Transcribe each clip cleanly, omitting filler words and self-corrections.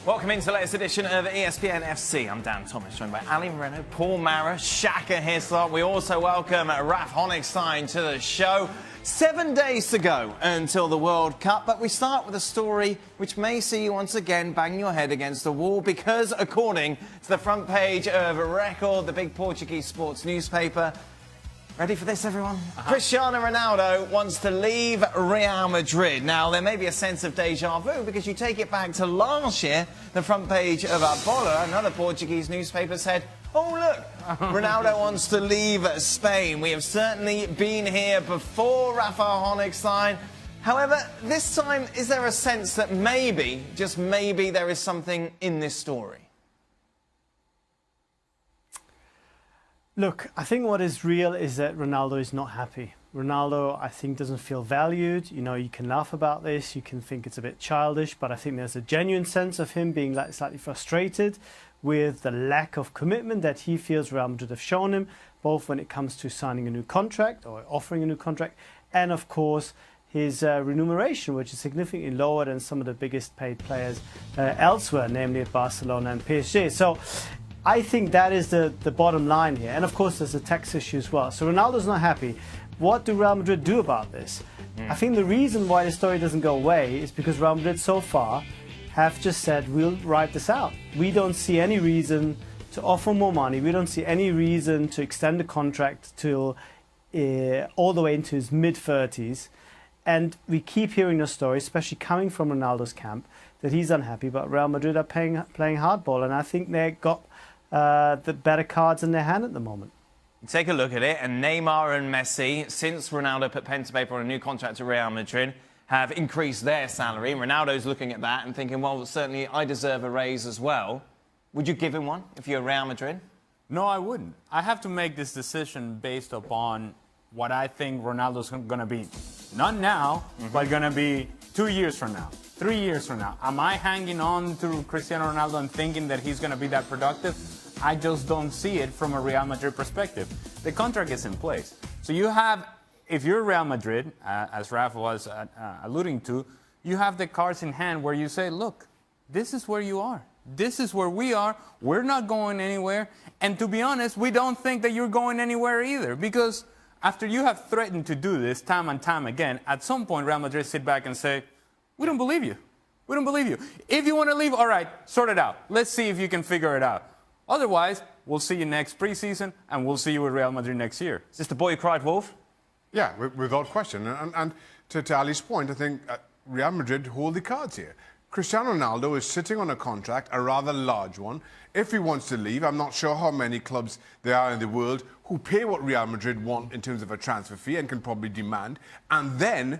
Welcome into the latest edition of ESPN FC. I'm Dan Thomas, joined by Ali Moreno, Paul Mara, Shaka Hislop. We also welcome Raf Honigstein to the show. 7 days to go until the World Cup, but we start with a story which may see you once again bang your head against the wall because, according to the front page of Record, the big Portuguese sports newspaper, ready for this, everyone? Cristiano Ronaldo wants to leave Real Madrid. Now, there may be a sense of deja vu because you take it back to last year. The front page of Bola, another Portuguese newspaper, said, oh, look, Ronaldo wants to leave Spain. We have certainly been here before, Rafa Honigstein. However, this time, is there a sense that maybe, just maybe, there is something in this story? Look, I think what is real is that Ronaldo is not happy. Ronaldo, I think, doesn't feel valued. You know, you can laugh about this, you can think it's a bit childish, but I think there's a genuine sense of him being slightly frustrated with the lack of commitment that he feels Real Madrid have shown him, both when it comes to signing a new contract or offering a new contract, and of course his remuneration, which is significantly lower than some of the biggest paid players elsewhere, namely at Barcelona and PSG. So I think that is the bottom line here. And of course there's a tax issue as well. So Ronaldo's not happy. What do Real Madrid do about this? I think the reason why the story doesn't go away is because Real Madrid so far have just said, we'll ride this out. We don't see any reason to offer more money. We don't see any reason to extend the contract till all the way into his mid-30s. And we keep hearing the story, especially coming from Ronaldo's camp, that he's unhappy, but Real Madrid are playing hardball. And I think they've got the better cards in their hand at the moment. Take a look at it, and Neymar and Messi, since Ronaldo put pen to paper on a new contract at Real Madrid, have increased their salary. And Ronaldo's looking at that and thinking, well, certainly I deserve a raise as well. Would you give him one if you're Real Madrid? No, I wouldn't. I have to make this decision based upon what I think Ronaldo's going to be. Not now, but going to be 2 years from now, 3 years from now. Am I hanging on to Cristiano Ronaldo and thinking that he's going to be that productive? I just don't see it from a Real Madrid perspective. The contract is in place. So you have, if you're Real Madrid, as Rafa was alluding to, you have the cards in hand where you say, look, this is where you are. This is where we are. We're not going anywhere. And to be honest, we don't think that you're going anywhere either. Because after you have threatened to do this time and time again, at some point Real Madrid sit back and say, we don't believe you. We don't believe you. If you want to leave, all right, sort it out. Let's see if you can figure it out. Otherwise, we'll see you next preseason, and we'll see you with Real Madrid next year. Is this the boy who cried wolf? Yeah, without question. And to Ali's point, I think Real Madrid hold the cards here. Cristiano Ronaldo is sitting on a contract, a rather large one. If he wants to leave, I'm not sure how many clubs there are in the world who pay what Real Madrid want in terms of a transfer fee and can probably demand, and then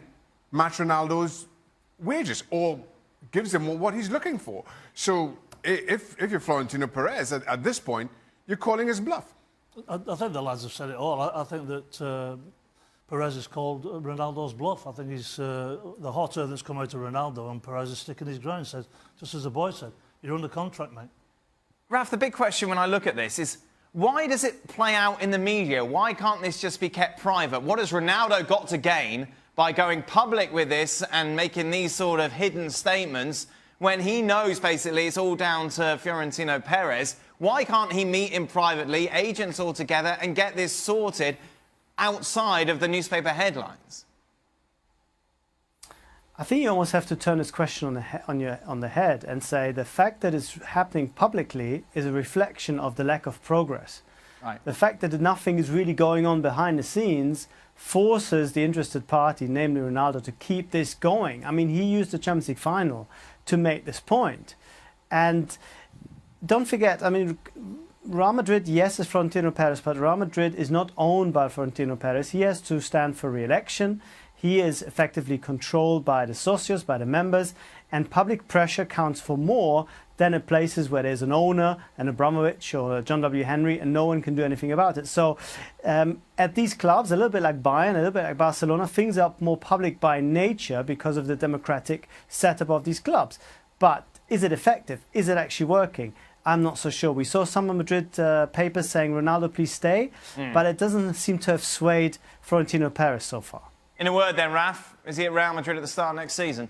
match Ronaldo's wages or gives him what he's looking for. So if you're Florentino Perez, at this point, you're calling his bluff. I think the lads have said it all. I think that Perez has called Ronaldo's bluff. I think he's the hot air that's come out of Ronaldo, and Perez is sticking his ground. Says, just as the boy said, you're under contract, mate. Raf, the big question when I look at this is, why does it play out in the media? Why can't this just be kept private? What has Ronaldo got to gain by going public with this and making these sort of hidden statements when he knows basically it's all down to Florentino Perez? Why can't he meet him privately, agents all together, and get this sorted outside of the newspaper headlines? I think you almost have to turn this question on the head and say the fact that it's happening publicly is a reflection of the lack of progress. Right. The fact that nothing is really going on behind the scenes forces the interested party, namely Ronaldo, to keep this going. I mean, he used the Champions League final to make this point. And don't forget, I mean, Real Madrid, yes, is Florentino Perez, but Real Madrid is not owned by Florentino Perez. He has to stand for re-election. He is effectively controlled by the socios, by the members, and public pressure counts for more than at places where there's an owner, an Abramovich or John W. Henry, and no one can do anything about it. So at these clubs, a little bit like Bayern, a little bit like Barcelona, things are more public by nature because of the democratic setup of these clubs. But is it effective? Is it actually working? I'm not so sure. We saw some of Madrid papers saying, Ronaldo, please stay, but it doesn't seem to have swayed Florentino Perez so far. In a word then, Raf, is he at Real Madrid at the start of next season?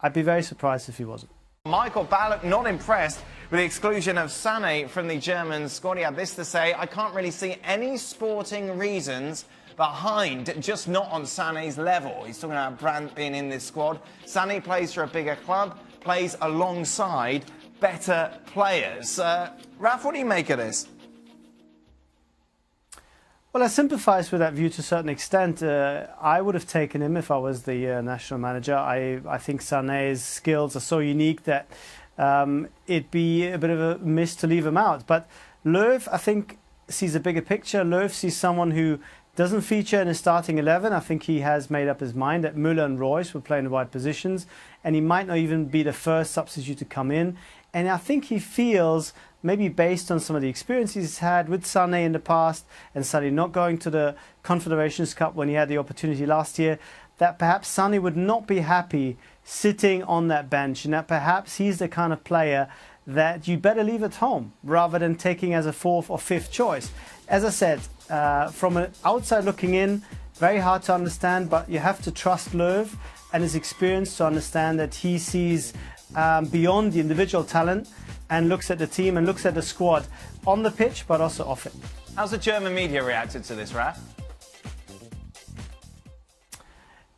I'd be very surprised if he wasn't. Michael Ballack not impressed with the exclusion of Sané from the German squad. He had this to say: I can't really see any sporting reasons behind, just not on Sané's level. He's talking about Brandt being in this squad. Sané plays for a bigger club, plays alongside better players. Raf, what do you make of this? Well, I sympathise with that view to a certain extent. I would have taken him if I was the national manager. I think Sané's skills are so unique that it'd be a bit of a miss to leave him out. But Löw, I think, sees a bigger picture. Löw sees someone who doesn't feature in his starting 11. I think he has made up his mind that Müller and Royce will play in the right positions, and he might not even be the first substitute to come in. And I think he feels, maybe based on some of the experience he's had with Sané in the past, and Sané not going to the Confederations Cup when he had the opportunity last year, that perhaps Sané would not be happy sitting on that bench, and that perhaps he's the kind of player that you better leave at home rather than taking as a fourth or fifth choice. As I said, from an outside looking in, very hard to understand, but you have to trust Löw and his experience to understand that he sees beyond the individual talent and looks at the team and looks at the squad on the pitch, but also off it. How's the German media reacted to this, Raf?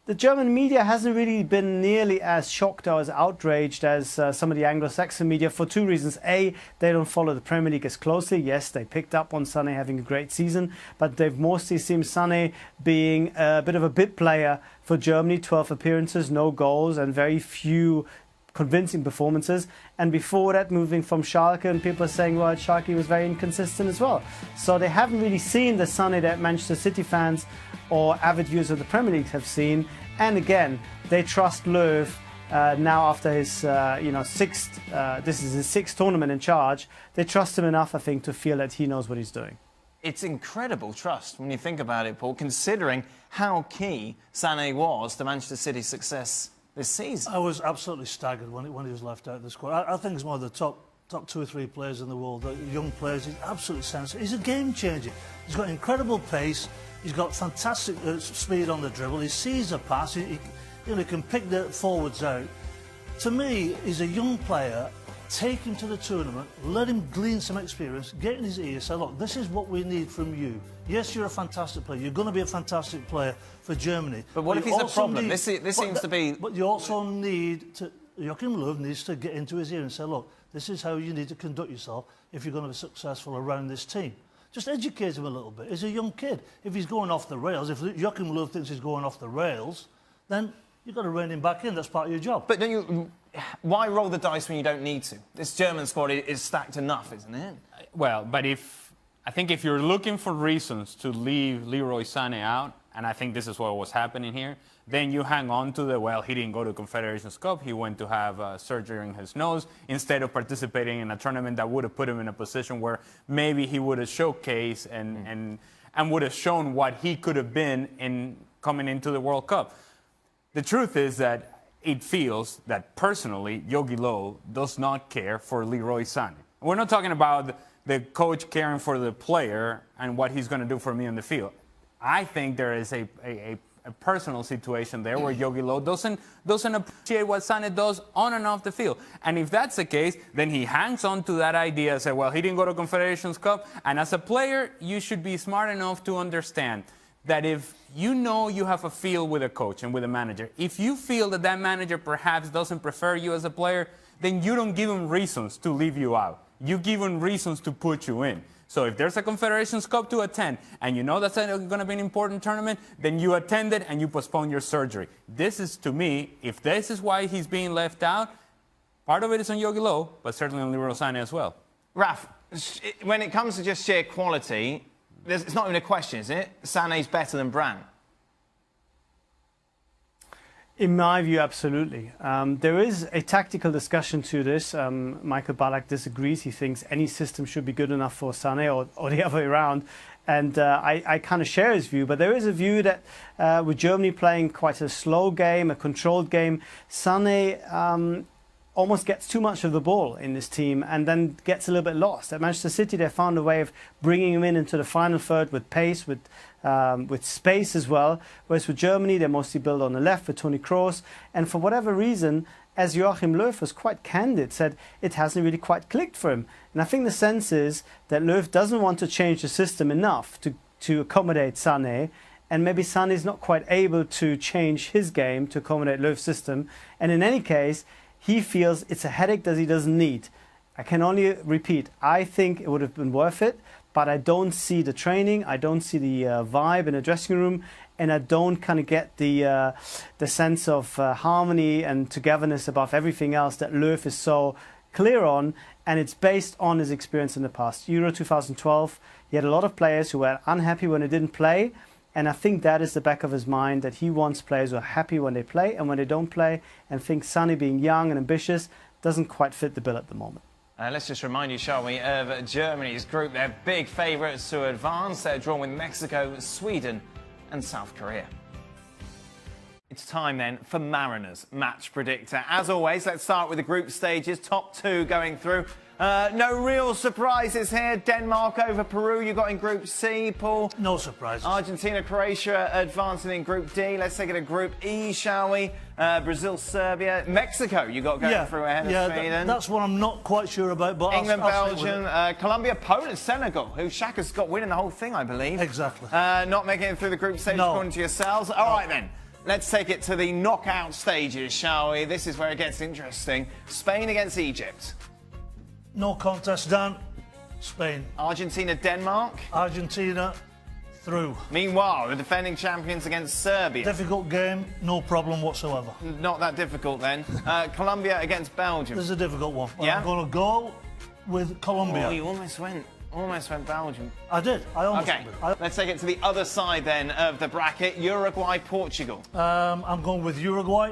The German media hasn't really been nearly as shocked or as outraged as some of the Anglo-Saxon media for two reasons. A, they don't follow the Premier League as closely. Yes, they picked up on Sané having a great season, but they've mostly seen Sané being a bit of a bit player for Germany. 12 appearances, no goals, and very few convincing performances. And before that, moving from Schalke, and people are saying, well, Schalke was very inconsistent as well. So they haven't really seen the Sané that Manchester City fans or avid viewers of the Premier League have seen. And again, they trust Löw now after his sixth, this is his sixth tournament in charge. They trust him enough, I think, to feel that he knows what he's doing. It's incredible trust when you think about it, Paul, considering how key Sané was to Manchester City's success this season. I was absolutely staggered when he was left out of the squad. I think he's one of the top 2 or 3 players in the world. Young players, he's absolutely sensible. He's a game changer. He's got incredible pace. He's got fantastic speed on the dribble. He sees a pass. He can pick the forwards out. To me, he's a young player. Take him to the tournament, let him glean some experience, get in his ear, say, look, this is what we need from you. Yes, you're a fantastic player. You're going to be a fantastic player for Germany. But what if he's a problem? This seems to be... But you also need to... Joachim Löw needs to get into his ear and say, look, this is how you need to conduct yourself if you're going to be successful around this team. Just educate him a little bit. He's a young kid. If he's going off the rails, if Joachim Löw thinks he's going off the rails, then you've got to rein him back in. That's part of your job. But don't you... Why roll the dice when you don't need to? This German squad is stacked enough, isn't it? Well, but I think if you're looking for reasons to leave Leroy Sané out, and I think this is what was happening here, then you hang on to the, well, he didn't go to Confederations Cup, he went to have surgery in his nose, instead of participating in a tournament that would have put him in a position where maybe he would have showcased and would have shown what he could have been in coming into the World Cup. The truth is that it feels that personally, Jogi Löw does not care for Leroy Sané. We're not talking about the coach caring for the player and what he's going to do for me on the field. I think there is a personal situation there where Jogi Löw doesn't appreciate what Sané does on and off the field. And if that's the case, then he hangs on to that idea and say, well, he didn't go to Confederations Cup. And as a player, you should be smart enough to understand that if you know you have a feel with a coach and with a manager, if you feel that that manager perhaps doesn't prefer you as a player, then you don't give him reasons to leave you out. You give him reasons to put you in. So if there's a Confederations Cup to attend and you know that's going to be an important tournament, then you attend it and you postpone your surgery. This is, to me, if this is why he's being left out, part of it is on Jogi Löw, but certainly on Leroy Sané as well. Raf, when it comes to just sheer quality, it's not even a question, is it? Sané's better than Brandt. In my view, absolutely. There is a tactical discussion to this. Michael Ballack disagrees. He thinks any system should be good enough for Sané or the other way around. And I kind of share his view. But there is a view that with Germany playing quite a slow game, a controlled game, Sané almost gets too much of the ball in this team and then gets a little bit lost. At Manchester City, they found a way of bringing him into the final third with pace, with space as well. Whereas with Germany, they mostly build on the left with Toni Kroos. And for whatever reason, as Joachim Löw was quite candid, said it hasn't really quite clicked for him. And I think the sense is that Löw doesn't want to change the system enough to accommodate Sané, and maybe Sané is not quite able to change his game to accommodate Löw's system. And in any case, he feels it's a headache that he doesn't need. I can only repeat, I think it would have been worth it, but I don't see the training, I don't see the vibe in the dressing room, and I don't kind of get the sense of harmony and togetherness above everything else that Löw is so clear on, and it's based on his experience in the past. Euro 2012, he had a lot of players who were unhappy when they didn't play, and I think that is the back of his mind, that he wants players who are happy when they play and when they don't play, and thinks Sané being young and ambitious doesn't quite fit the bill at the moment. Let's just remind you, shall we, of Germany's group. They're big favourites to advance. They're drawn with Mexico, Sweden and South Korea. It's time then for Mariners Match Predictor. As always, let's start with the group stages. Top two going through. No real surprises here. Denmark over Peru, you got in Group C, Paul. No surprises. Argentina, Croatia advancing in Group D. Let's take it to Group E, shall we? Brazil, Serbia, Mexico, you got going through ahead of Sweden. That's what I'm not quite sure about. But England, Belgium, Colombia, Poland, Senegal, who Xhaka's got winning the whole thing, I believe. Exactly. Not making it through the group stage according to yourselves. All right then. Let's take it to the knockout stages, shall we? This is where it gets interesting. Spain against Egypt. No contest, Dan. Spain. Argentina, Denmark. Argentina, through. Meanwhile, the defending champions against Serbia. Difficult game, no problem whatsoever. Not that difficult then. Colombia against Belgium. This is a difficult one. Yeah? I'm going to go with Colombia. Oh, you almost went Belgium. I did. I almost did. Let's take it to the other side then of the bracket. Uruguay, Portugal. I'm going with Uruguay.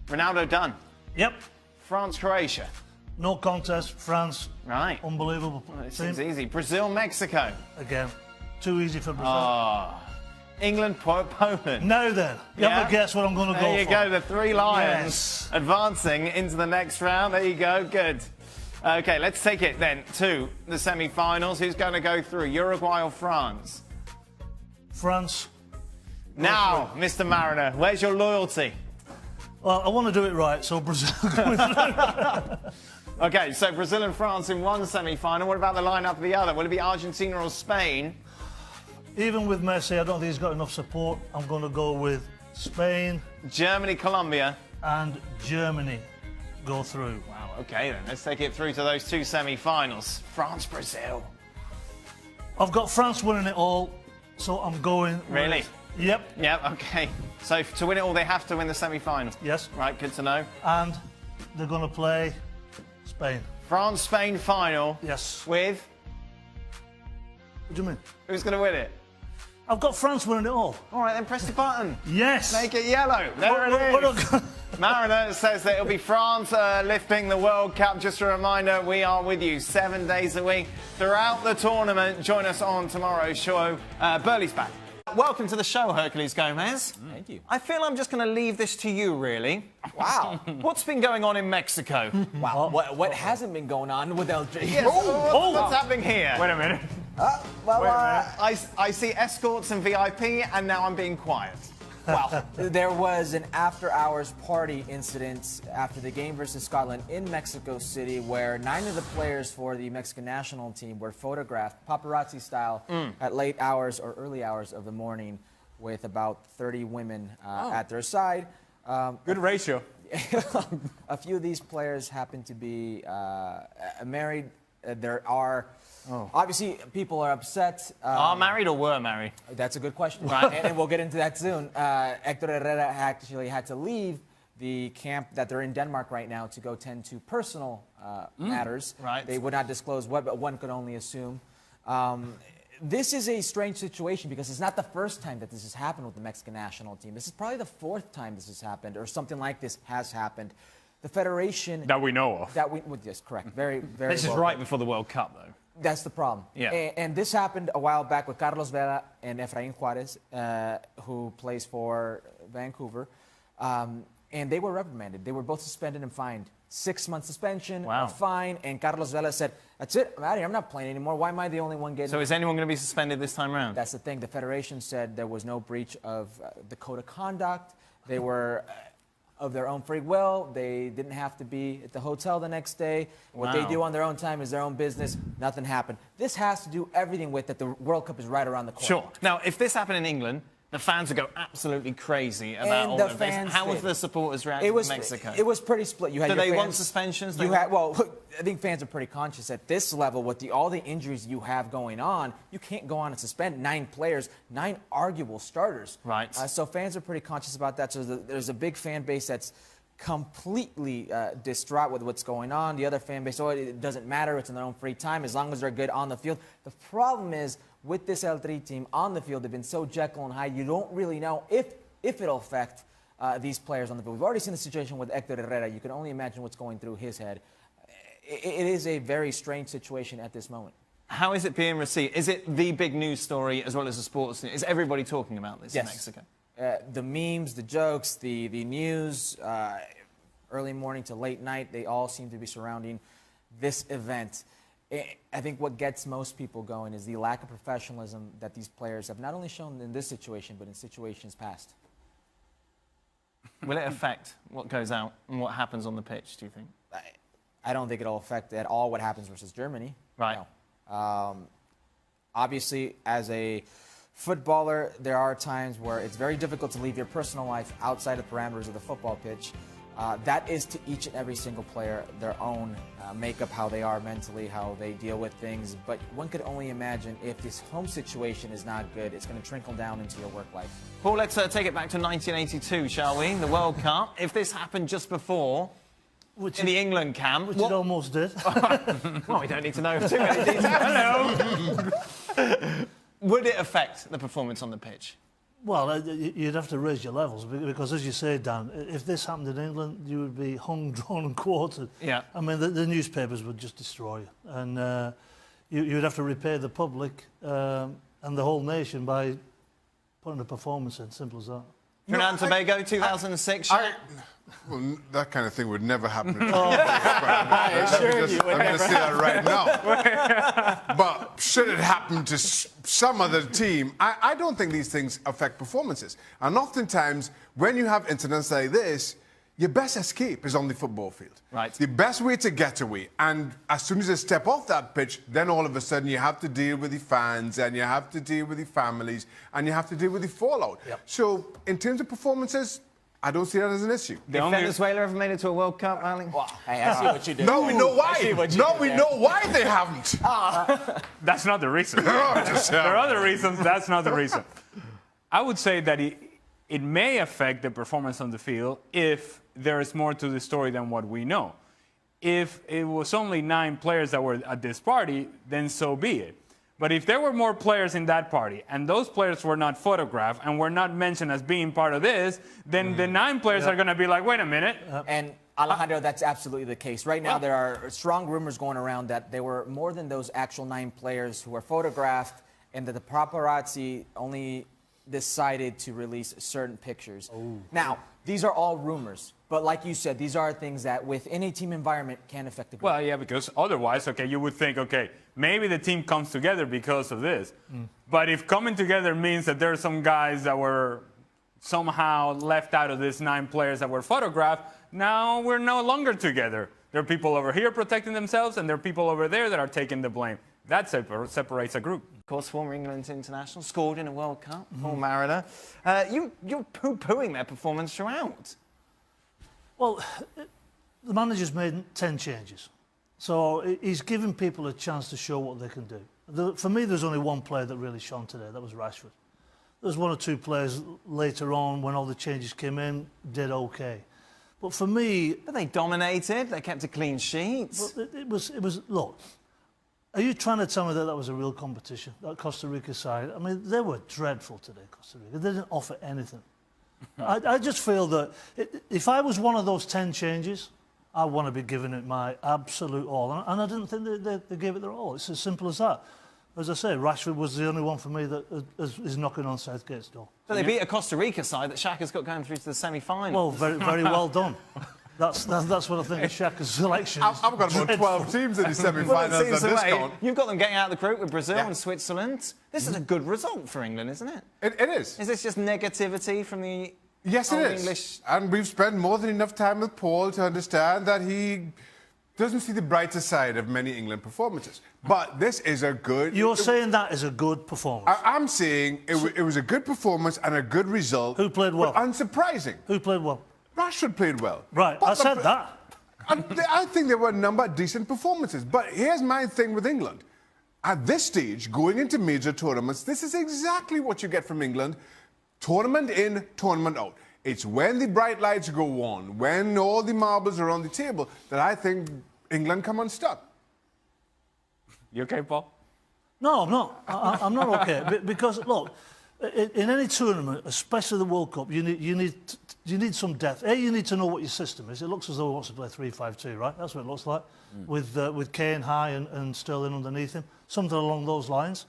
Ronaldo done. Yep. France, Croatia. No contest. France. Right. Unbelievable. It seems easy. Brazil, Mexico. Again. Too easy for Brazil. England, Poland. Now then, you have to guess what I'm going to go for. There you go, the three Lions advancing into the next round. There you go, good. Okay, let's take it then to the semi-finals. Who's going to go through, Uruguay or France? France. Now, Mr. Mariner, where's your loyalty? Well, I want to do it right, so Brazil going through. Okay, so Brazil and France in one semi-final. What about the lineup of the other? Will it be Argentina or Spain? Even with Messi, I don't think he's got enough support. I'm going to go with Spain. Germany, Colombia. And Germany go through. Wow, okay then. Let's take it through to those two semi-finals. France, Brazil. I've got France winning it all, so I'm going Really? Yep. Yep, okay. So to win it all, they have to win the semi-final? Yes. Right, good to know. And they're going to play Spain. France-Spain final. Yes. With? What do you mean? Who's going to win it? I've got France winning it all. All right, then press the button. Yes. Make it yellow. There it is. Mariner says that it'll be France lifting the World Cup. Just a reminder, we are with you 7 days a week throughout the tournament. Join us on tomorrow's show. Burley's back. Welcome to the show, Hercules Gomez. Thank you. I feel I'm just going to leave this to you, really. Wow. What's been going on in Mexico? Wow. What hasn't been going on with LJ? Yes. What's happening here? Wait a minute. I see escorts and VIP, and now I'm being quiet. Well, there was an after-hours party incident after the game versus Scotland in Mexico City where 9 of the players for the Mexican national team were photographed paparazzi style at late hours or early hours of the morning with about 30 women at their side. Good ratio. A few of these players happen to be married. There are... Obviously, people are upset. Are married or were married? That's a good question. Right. and we'll get into that soon. Hector Herrera actually had to leave the camp that they're in Denmark right now to go tend to personal matters. Right. They would not disclose what, but one could only assume. This is a strange situation because it's not the first time that this has happened with the Mexican national team. This is probably the 4th time this has happened, or something like this has happened. The federation... That we know of. Yes, correct. Very, very This is right before the World Cup, though. That's the problem. Yeah. And this happened a while back with Carlos Vela and Efrain Juarez, who plays for Vancouver. And they were reprimanded. They were both suspended and fined. 6-month suspension, a fine, and Carlos Vela said, that's it, I'm out of here, I'm not playing anymore. Why am I the only one getting... So is anyone going to be suspended this time around? That's the thing. The federation said there was no breach of the code of conduct. They were... of their own free will. They didn't have to be at the hotel the next day. What they do on their own time is their own business. Nothing happened. This has to do everything with that the World Cup is right around the corner. Sure. Now, if this happened in England, the fans would go absolutely crazy about all of this. How was the supporters reacting in Mexico? It was pretty split. You had Do your they fans, want suspensions? Well, I think fans are pretty conscious at this level with all the injuries you have going on. You can't go on and suspend 9 players, 9 arguable starters. Right. So fans are pretty conscious about that. So there's a big fan base that's completely distraught with what's going on. The other fan base, it doesn't matter. It's in their own free time as long as they're good on the field. The problem is with this El Tri team on the field, they've been so Jekyll and Hyde. You don't really know if it'll affect these players on the field. We've already seen the situation with Hector Herrera. You can only imagine what's going through his head. It is a very strange situation at this moment. How is it being received? Is it the big news story as well as the sports news? Is everybody talking about this in Mexico? The memes, the jokes, the news, early morning to late night, they all seem to be surrounding this event. I think what gets most people going is the lack of professionalism that these players have not only shown in this situation, but in situations past. Will it affect what goes out and what happens on the pitch, do you think? I don't think it'll affect at all what happens versus Germany. Right. No. Obviously, as a footballer, there are times where it's very difficult to leave your personal life outside the parameters of the football pitch. That is to each and every single player their own makeup, how they are mentally, how they deal with things. But one could only imagine if this home situation is not good, it's going to trickle down into your work life. Paul, let's take it back to 1982, shall we? The World Cup. If this happened just before, in the England camp... Which it almost did. Well, we don't need to know too many details. Hello. Would it affect the performance on the pitch? Well, you'd have to raise your levels because, as you say, Dan, if this happened in England, you would be hung, drawn and quartered. Yeah. I mean, the newspapers would just destroy you. And you'd have to repay the public and the whole nation by putting a performance in, simple as that. Trinidad and Tobago, 2006? Well, that kind of thing would never happen. I'm going to say that right now. But should it happen to some other team, I don't think these things affect performances. And oftentimes, when you have incidents like this, your best escape is on the football field. Right. The best way to get away. And as soon as they step off that pitch, then all of a sudden you have to deal with the fans and you have to deal with the families and you have to deal with the fallout. Yep. So in terms of performances, I don't see that as an issue. Did Venezuela ever made it to a World Cup, Ali? Well, hey, I see what you did. No, we know why. No, we know why they haven't. That's not the reason. There are other reasons. That's not the reason. I would say that it may affect the performance on the field if there is more to the story than what we know. If it was only 9 players that were at this party, then so be it. But if there were more players in that party and those players were not photographed and were not mentioned as being part of this, then the 9 players are going to be like, wait a minute. And Alejandro, that's absolutely the case. Right now, there are strong rumors going around that there were more than those actual 9 players who were photographed and that the paparazzi only decided to release certain pictures. Now, these are all rumors. But like you said, these are things that within a team environment can affect the group. Well, yeah, because otherwise, okay, you would think, okay, maybe the team comes together because of this. But if coming together means that there are some guys that were somehow left out of these 9 players that were photographed, now we're no longer together. There are people over here protecting themselves, and there are people over there that are taking the blame. That separates a group. Of course, former England international, scored in a World Cup, Paul Mariner. You're poo-pooing their performance throughout. Well, the manager's made 10 changes. So he's given people a chance to show what they can do. For me, there's only one player that really shone today. That was Rashford. There was 1 or 2 players later on when all the changes came in, did okay. But for me... But they dominated. They kept a clean sheet. It was look, are you trying to tell me that that was a real competition, that Costa Rica side? I mean, they were dreadful today, Costa Rica. They didn't offer anything. I just feel that if I was one of those 10 changes, I want to be giving it my absolute all. And I didn't think they gave it their all. It's as simple as that. As I say, Rashford was the only one for me that is knocking on Southgate's door. So they beat a Costa Rica side that Xhaka's got going through to the semi-final. Well, very well done. That's what I think of Xhaka's selection. I've got about 12 teams in the semi-finals at this count. You've got them getting out of the group with Brazil and Switzerland. This is a good result for England, isn't it? It is. Is this just negativity from the Yes, it Old is. English. And we've spent more than enough time with Paul to understand that he doesn't see the brighter side of many England performances. But this is a good... You're saying that is a good performance? I'm saying it was a good performance and a good result. Who played well? But unsurprising. Who played well? Rashford played well. Right, I said that. I think there were a number of decent performances. But here's my thing with England. At this stage, going into major tournaments, this is exactly what you get from England. Tournament in, tournament out. It's when the bright lights go on, when all the marbles are on the table, that I think England come unstuck. You okay, Paul? No, I'm not. I'm not okay. Because, look, in any tournament, especially the World Cup, you need some depth. You need to know what your system is. It looks as though he wants to play 3-5-2, right? That's what it looks like, with Kane high and Sterling underneath him. Something along those lines.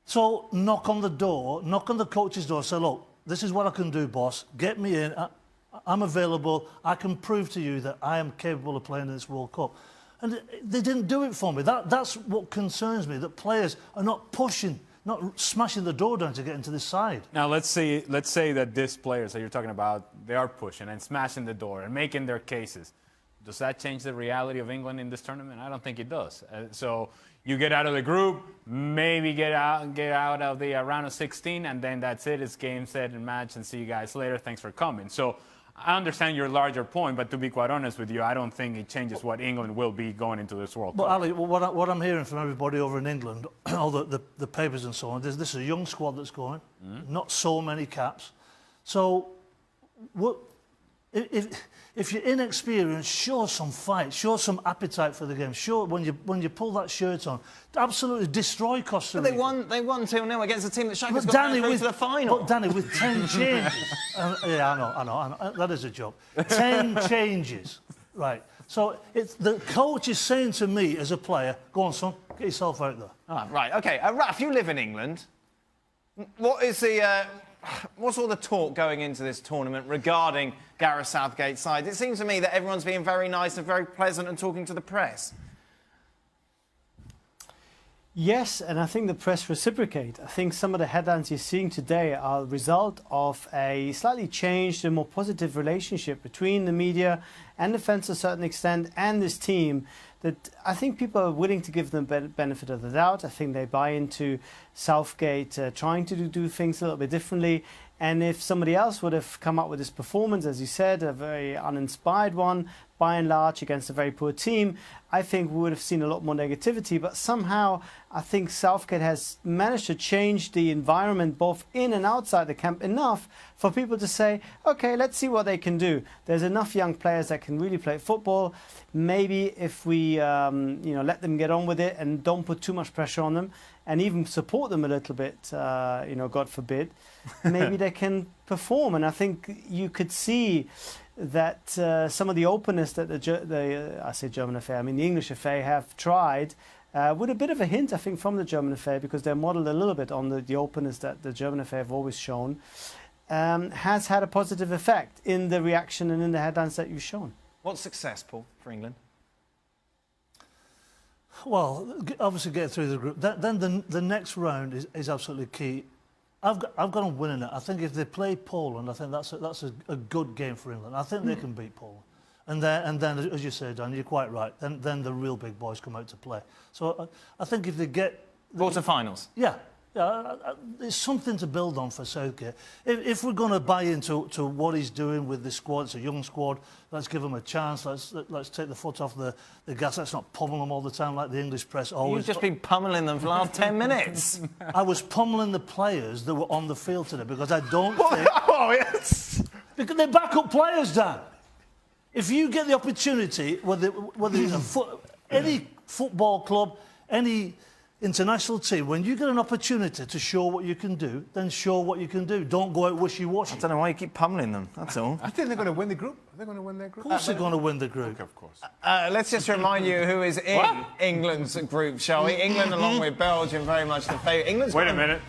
So knock on the coach's door, say, look, this is what I can do, boss. Get me in. I'm available. I can prove to you that I am capable of playing in this World Cup. And they didn't do it for me. That's what concerns me, that players are not pushing, not smashing the door down to get into this side. Now, let's say that these players that you're talking about, they are pushing and smashing the door and making their cases. Does that change the reality of England in this tournament? I don't think it does. So you get out of the group, maybe get out of the round of 16, and then that's it. It's game, set, and match, and see you guys later. Thanks for coming. So I understand your larger point, but to be quite honest with you, I don't think it changes what England will be going into this World Cup. But Ali, what I'm hearing from everybody over in England, all the papers and so on, this is a young squad that's going, not so many caps. So if you're inexperienced, show some fight, show some appetite for the game. Show when you pull that shirt on, absolutely destroy Costa Rica. But they won 2-0 against a team that Shaka's got through to the final. But Danny, with 10 changes, yeah, I know, that is a joke. 10 changes, right? So the coach is saying to me as a player, go on, son, get yourself out there. Ah, right, okay. Raf, you live in England. What is the... what's all the talk going into this tournament regarding Gareth Southgate's side? It seems to me that everyone's being very nice and very pleasant and talking to the press. Yes, and I think the press reciprocate. I think some of the headlines you're seeing today are a result of a slightly changed and more positive relationship between the media and the fans to a certain extent and this team, that I think people are willing to give them benefit of the doubt. I think they buy into Southgate trying to do things a little bit differently. And if somebody else would have come up with this performance, as you said, a very uninspired one, by and large, against a very poor team, I think we would have seen a lot more negativity. But somehow, I think Southgate has managed to change the environment both in and outside the camp enough for people to say, okay, let's see what they can do. There's enough young players that can really play football. Maybe if we let them get on with it and don't put too much pressure on them and even support them a little bit, God forbid, maybe they can perform. And I think you could see that some of the openness that I say German FA, I mean the English FA have tried, with a bit of a hint, I think, from the German FA, because they're modelled a little bit on the openness that the German FA have always shown, has had a positive effect in the reaction and in the headlines that you've shown. What's success, Paul, for England? Well, obviously get through the group. Then the next round is absolutely key. I've got them winning it. I think if they play Poland, I think that's a good game for England. I think they can beat Poland. And then, as you say, Dan, you're quite right. Then the real big boys come out to play. So I think if they get... Quarter-finals? Yeah. It's something to build on for Southgate. If we're going to buy into what he's doing with the squad, it's a young squad, let's give them a chance, let's take the foot off the gas, let's not pummel them all the time like the English press always. You've just been pummelling them for the last 10 minutes. I was pummelling the players that were on the field today because I don't think... Oh, yes! Because they're backup players, Dan. If you get the opportunity, whether it's any football club, any international team, when you get an opportunity to show what you can do, then show what you can do. Don't go out wishy-washy. I don't know why you keep pummelling them, that's all. I think they're going to win the group. Are they going to win their group? Of course they're going to win the group. Okay, of course. Let's just remind you who is in England's group, shall we? England, along with Belgium, very much the favourite. England's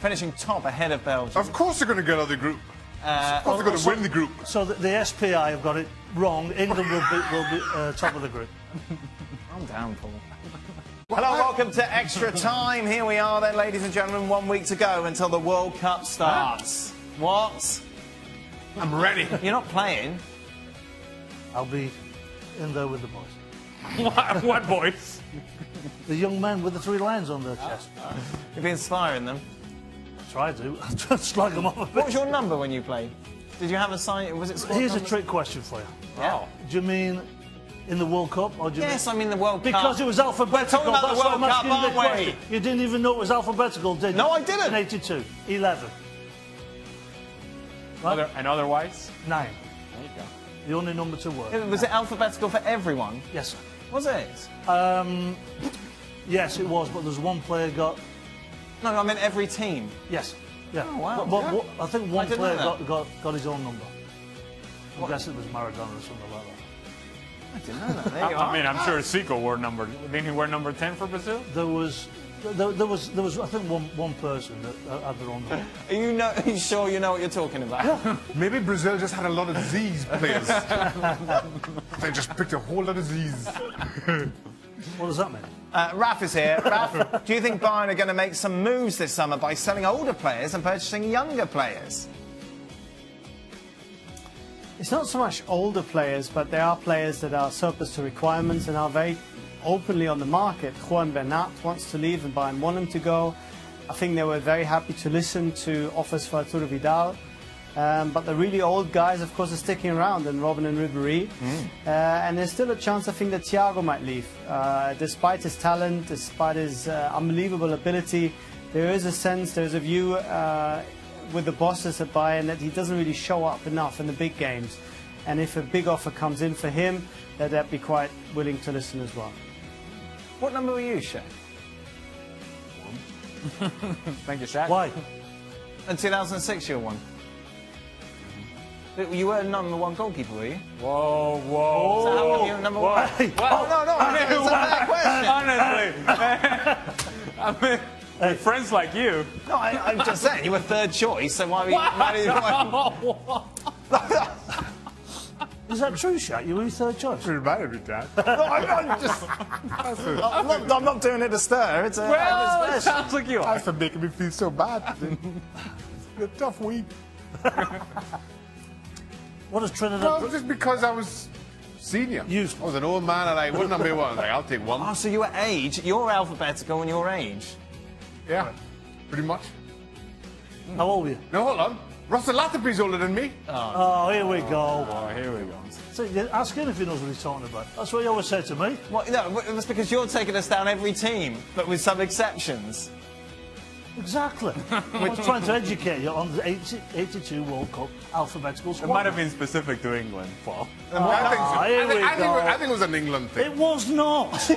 finishing top ahead of Belgium. Of course they're going to get out of the group. Of course they're going to win the group. So the SPI have got it wrong. England will be top of the group. Calm down, Paul. Hello, welcome to Extra Time. Here we are then, ladies and gentlemen, 1 week to go until the World Cup starts. What? I'm ready. You're not playing. I'll be in there with the boys. What boys? The young men with the 3 lines on their chest. You'll be inspiring them. Try to. I'll try to slag them off a What bit. was your number when you played? Did you have a sign? Was it squad Here's a number? trick question for you. Yeah. Do you mean in the World Cup? Or do you Yes, mean... I mean the World Cup. Because it was alphabetical. We're talking about the That's why World I'm Cup, asking you the aren't we? question. You didn't even know it was alphabetical, did you? No, I didn't. In 82. 11. Right? And otherwise? 9. There you go. The only number to work. Was it alphabetical for everyone? Yes, sir. Was it? Yes, it was, but there's one player got... No, I meant every team. Yes. Yeah. Oh, wow. But Yeah. I think one I didn't player know that. got his own number. I guess it was Maradona or something like that. I didn't know that. There you are. I mean, I'm sure Zico wore number. Didn't he wear number 10 for Brazil? There was I think one person that had their own number. Are you sure you know what you're talking about? Maybe Brazil just had a lot of Z's players. They just picked a whole lot of Z's. What does that mean? Raf is here. Raf, do you think Bayern are going to make some moves this summer by selling older players and purchasing younger players? It's not so much older players, but there are players that are surplus to requirements and are very openly on the market. Juan Bernat wants to leave and Bayern want him to go. I think they were very happy to listen to offers for Arturo Vidal. But the really old guys, of course, are sticking around, and Robin and Ribéry. And there's still a chance, I think, that Thiago might leave. Despite his talent, despite his unbelievable ability, there is a sense, there's a view with the bosses at Bayern that he doesn't really show up enough in the big games. And if a big offer comes in for him, that they'd be quite willing to listen as well. What number were you, Shea? Thank you, Shaq. Why? In 2006, you were one. You were number 1 goalkeeper, were you? Whoa, whoa. So how long you were number 1? Oh, no, it's a fair question. Honestly, I mean, with friends like you. No, I'm just saying, you were 3rd choice, so why did you... Is that true, Shaq? You were his 3rd choice? It reminded me, Dad. I'm not doing it to stir. It's a... Well, it sounds like you are. That's for making me feel so bad. It's a tough week. What does Trinidad... Well, just because I was senior. I was an old man and I wouldn't have been one. Like, I'll take one. Oh, so you were age. You're alphabetical and your age. Yeah, pretty much. How old were you? No, hold on. Russell Latterby's older than me. Oh, here we go. Oh, here we go. So, ask him if he knows what he's talking about. That's what he always said to me. Well, no, that's because you're taking us down every team, but with some exceptions. Exactly. I was trying to educate you on the 82 World Cup alphabetical It squad. might have been specific to England, Paul. I think it was an England thing. It was not.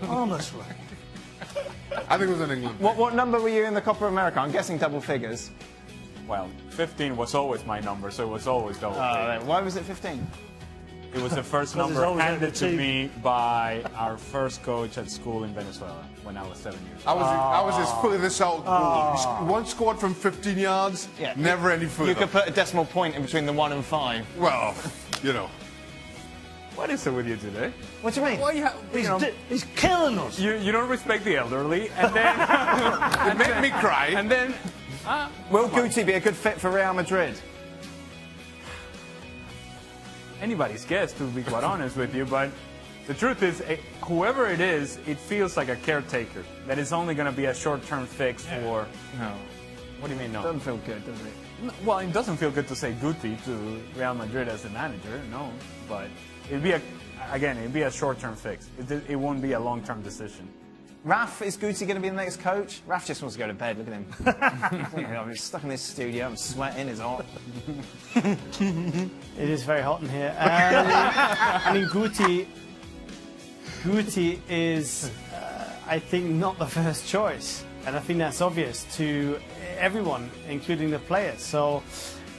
Honestly. I think it was an England thing. What number were you in the Copa America? I'm guessing double figures. Well, 15 was always my number, so it was always double. Why was it 15? It was the first Because it's number always handed at the to team. me by our first coach at school in Venezuela when I was 7 years old. I was his furthest out goal. One scored from 15 yards, never any further. You could put a decimal point in between the 1 and 5. Well, you know. What is it with you today? What do you mean? Well, He's killing us. you don't respect the elderly, and then It made me cry. and then Will Guti be a good fit for Real Madrid? anybody's guess, to be quite honest with you, but the truth is, whoever it is, it feels like a caretaker. That is only going to be a short-term fix for... No. What do you mean, no? Doesn't feel good, does it? Well, it doesn't feel good to say Guti to Real Madrid as the manager, no. But it'd be a short-term fix. It won't be a long-term decision. Raf, is Guti going to be the next coach? Raf just wants to go to bed, look at him. I'm stuck in this studio, I'm sweating, it's hot. It is very hot in here. I mean, Guti is, I think, not the first choice. And I think that's obvious to everyone, including the players. So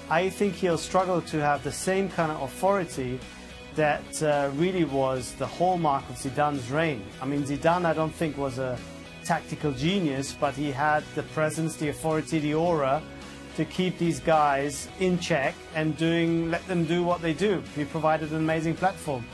I think he'll struggle to have the same kind of authority that really was the hallmark of Zidane's reign. I mean, Zidane, I don't think, was a tactical genius, but he had the presence, the authority, the aura to keep these guys in check and let them do what they do. He provided an amazing platform.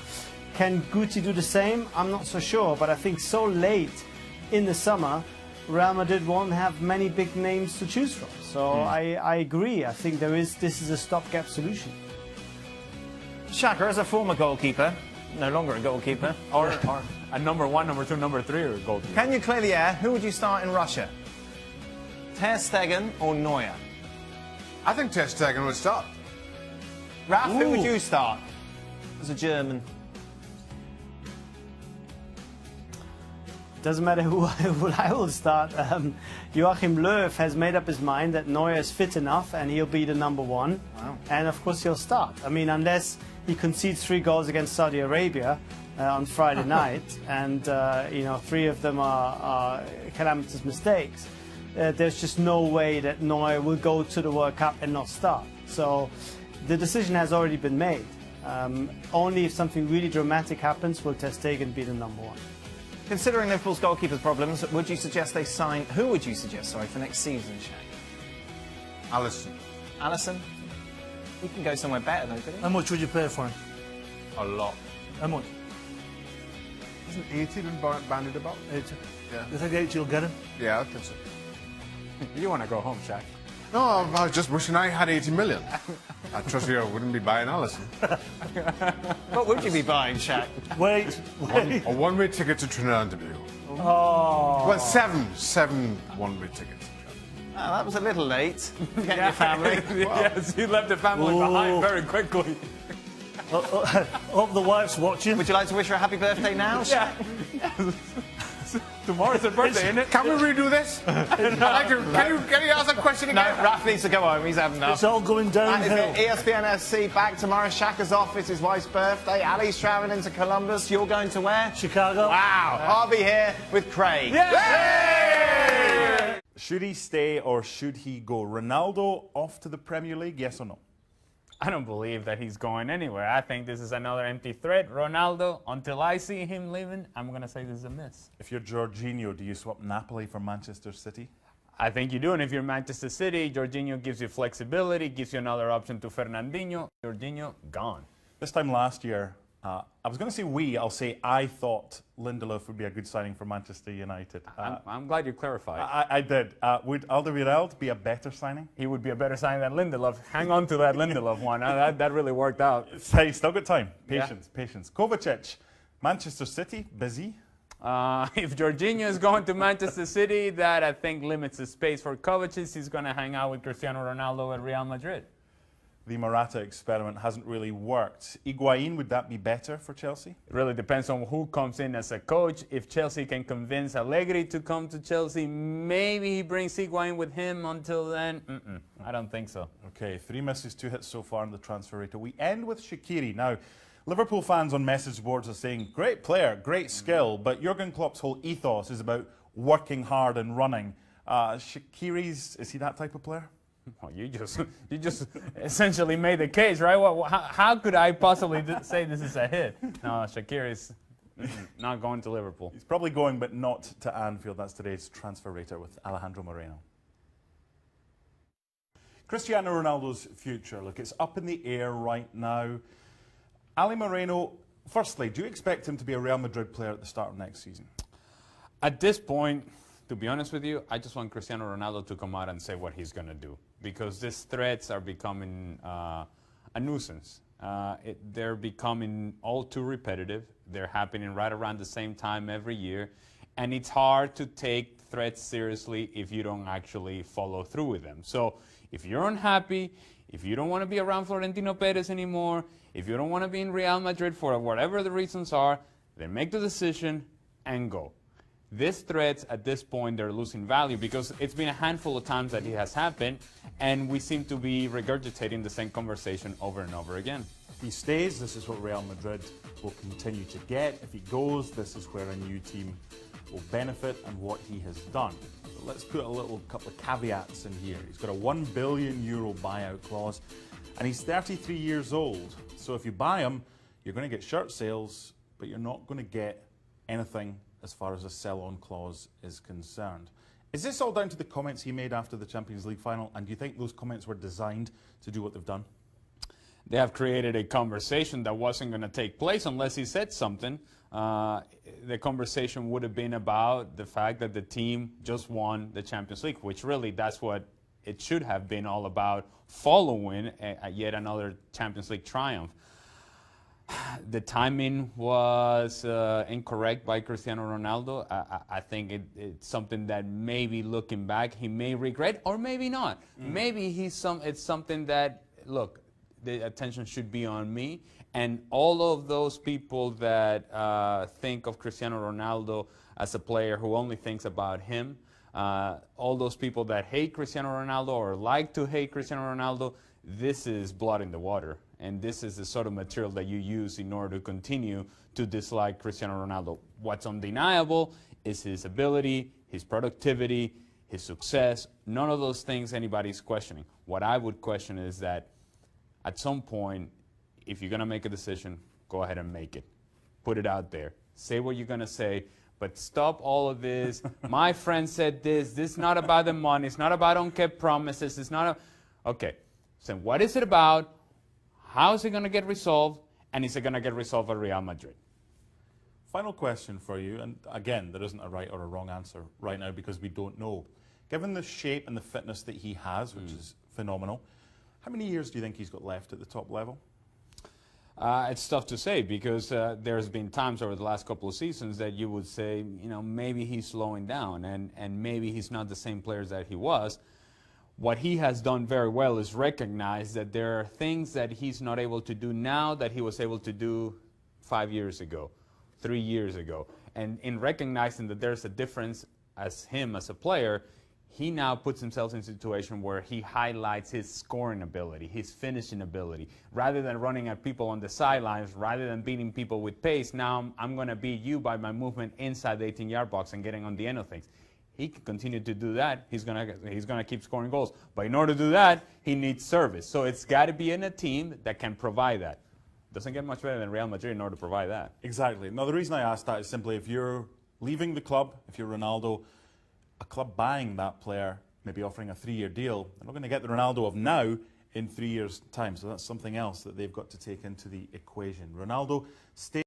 Can Guti do the same? I'm not so sure, but I think so late in the summer, Real Madrid won't have many big names to choose from. So I agree. I think this is a stopgap solution. Shaka, as a former goalkeeper, no longer a goalkeeper, Or a number 1, number 2, number 3 or goalkeeper. can you clear the air? Who would you start in Russia? Ter Stegen or Neuer? I think Ter Stegen would start. Raf, who would Ooh. you start as a German? Doesn't matter who I will start. Joachim Löw has made up his mind that Neuer is fit enough and he'll be the number 1. Wow. And of course he'll start. I mean, unless he concedes 3 goals against Saudi Arabia on Friday night, and 3 of them are calamitous mistakes. There's just no way that Neuer will go to the World Cup and not start. So the decision has already been made. Only if something really dramatic happens will Ter Stegen be the number 1. Considering Liverpool's goalkeeper's problems, would you suggest they sign... Who would you suggest, sorry, for next season, Shaq? Alisson. Alisson? He can go somewhere better, though, could he? How much would you pay for him? A lot. How much? Isn't 80 been bandied about? 80. Yeah. You think 80 will get him? Yeah, I think so. You want to go home, Shaq. No, I was just wishing I had 80 million. I trust you, I wouldn't be buying Alisson. What would you be buying, Shaq? Wait. A one-way ticket to Trinidad and Tobago. Oh. Well, seven one-way tickets. Oh, that was a little late. Get your family. Yes, he left the family behind very quickly. Hope the wife's watching. Would you like to wish her a happy birthday now, Shaq? Tomorrow's her birthday, isn't it? Can we redo this? I'd like to, can you ask that question No, again? Raf needs to go home. He's had enough. It's all going That is downhill. it. ESPN FC back tomorrow. Shaka's off. It's his wife's birthday. Ali's travelling into Columbus. You're going to where? Chicago. Wow. I'll be here with Craig. Should he stay or should he go? Ronaldo off to the Premier League, yes or no? I don't believe that he's going anywhere. I think this is another empty threat. Ronaldo, until I see him leaving, I'm going to say this is a miss. If you're Jorginho, do you swap Napoli for Manchester City? I think you do, and if you're Manchester City, Jorginho gives you flexibility, gives you another option to Fernandinho. Jorginho, gone. This time last year, I was going to say I'll say I thought Lindelof would be a good signing for Manchester United. I'm glad you clarified. I did. Would Alderweireld be a better signing? He would be a better signing than Lindelof. Hang on to that Lindelof one. That really worked out. Hey, still got time. Yeah. Patience. Kovacic, Manchester City, busy. If Jorginho is going to Manchester City, that I think limits the space for Kovacic. He's going to hang out with Cristiano Ronaldo at Real Madrid. The Morata experiment hasn't really worked. Higuain, would that be better for Chelsea? It really depends on who comes in as a coach. If Chelsea can convince Allegri to come to Chelsea, maybe he brings Higuain with him. Until then, I don't think so. Okay, 3 misses, 2 hits so far in the transfer rate. We end with Shaqiri. Now, Liverpool fans on message boards are saying, great player, great skill, but Jurgen Klopp's whole ethos is about working hard and running. Shaqiri's, is he that type of player? Well, you just essentially made the case, right? How could I possibly say this is a hit? No, Shaqiri's not going to Liverpool. He's probably going, but not to Anfield. That's today's transfer rater with Alejandro Moreno. Cristiano Ronaldo's future. Look, it's up in the air right now. Ali Moreno, firstly, do you expect him to be a Real Madrid player at the start of next season? At this point, to be honest with you, I just want Cristiano Ronaldo to come out and say what he's going to do, because these threats are becoming a nuisance. They're becoming all too repetitive. They're happening right around the same time every year, and it's hard to take threats seriously if you don't actually follow through with them. So if you're unhappy, if you don't want to be around Florentino Perez anymore, if you don't want to be in Real Madrid for whatever the reasons are, then make the decision and go. These threats, at this point, they're losing value because it's been a handful of times that it has happened, and we seem to be regurgitating the same conversation over and over again. If he stays, this is what Real Madrid will continue to get. If he goes, this is where a new team will benefit and what he has done. But let's put a couple of caveats in here. He's got a €1 billion buyout clause, and he's 33 years old. So if you buy him, you're going to get shirt sales, but you're not going to get anything as far as a sell-on clause is concerned. Is this all down to the comments he made after the Champions League final, and do you think those comments were designed to do what they've done? They have created a conversation that wasn't going to take place unless he said something. the conversation would have been about the fact that the team just won the Champions League, which really that's what it should have been all about, following yet another Champions League triumph. The timing was incorrect by Cristiano Ronaldo. I think it's something that maybe looking back he may regret, or maybe not. Maybe it's something that, look, the attention should be on me. And all of those people that think of Cristiano Ronaldo as a player who only thinks about him, all those people that hate Cristiano Ronaldo or like to hate Cristiano Ronaldo, this is blood in the water. And this is the sort of material that you use in order to continue to dislike Cristiano Ronaldo. What's undeniable is his ability, his productivity, his success. None of those things anybody's questioning. What I would question is that at some point, if you're going to make a decision, go ahead and make it. Put it out there. Say what you're going to say, but stop all of this. My friend said this. This is not about the money. It's not about unkept promises. It's not okay. So what is it about? How is it going to get resolved? And is it going to get resolved at Real Madrid? Final question for you, and again, there isn't a right or a wrong answer right now because we don't know. Given the shape and the fitness that he has, which is phenomenal, how many years do you think he's got left at the top level? It's tough to say because there's been times over the last couple of seasons that you would say, you know, maybe he's slowing down and maybe he's not the same player that he was. What he has done very well is recognize that there are things that he's not able to do now that he was able to do 5 years ago, 3 years ago. And in recognizing that there's a difference as him as a player, he now puts himself in a situation where he highlights his scoring ability, his finishing ability. Rather than running at people on the sidelines, rather than beating people with pace, now I'm going to beat you by my movement inside the 18-yard box and getting on the end of things. He can continue to do that. He's gonna keep scoring goals. But in order to do that, he needs service. So it's got to be in a team that can provide that. Doesn't get much better than Real Madrid in order to provide that. Exactly. Now, the reason I asked that is simply if you're leaving the club, if you're Ronaldo, a club buying that player, maybe offering a 3-year deal, they're not going to get the Ronaldo of now in 3 years' time. So that's something else that they've got to take into the equation. Ronaldo, stay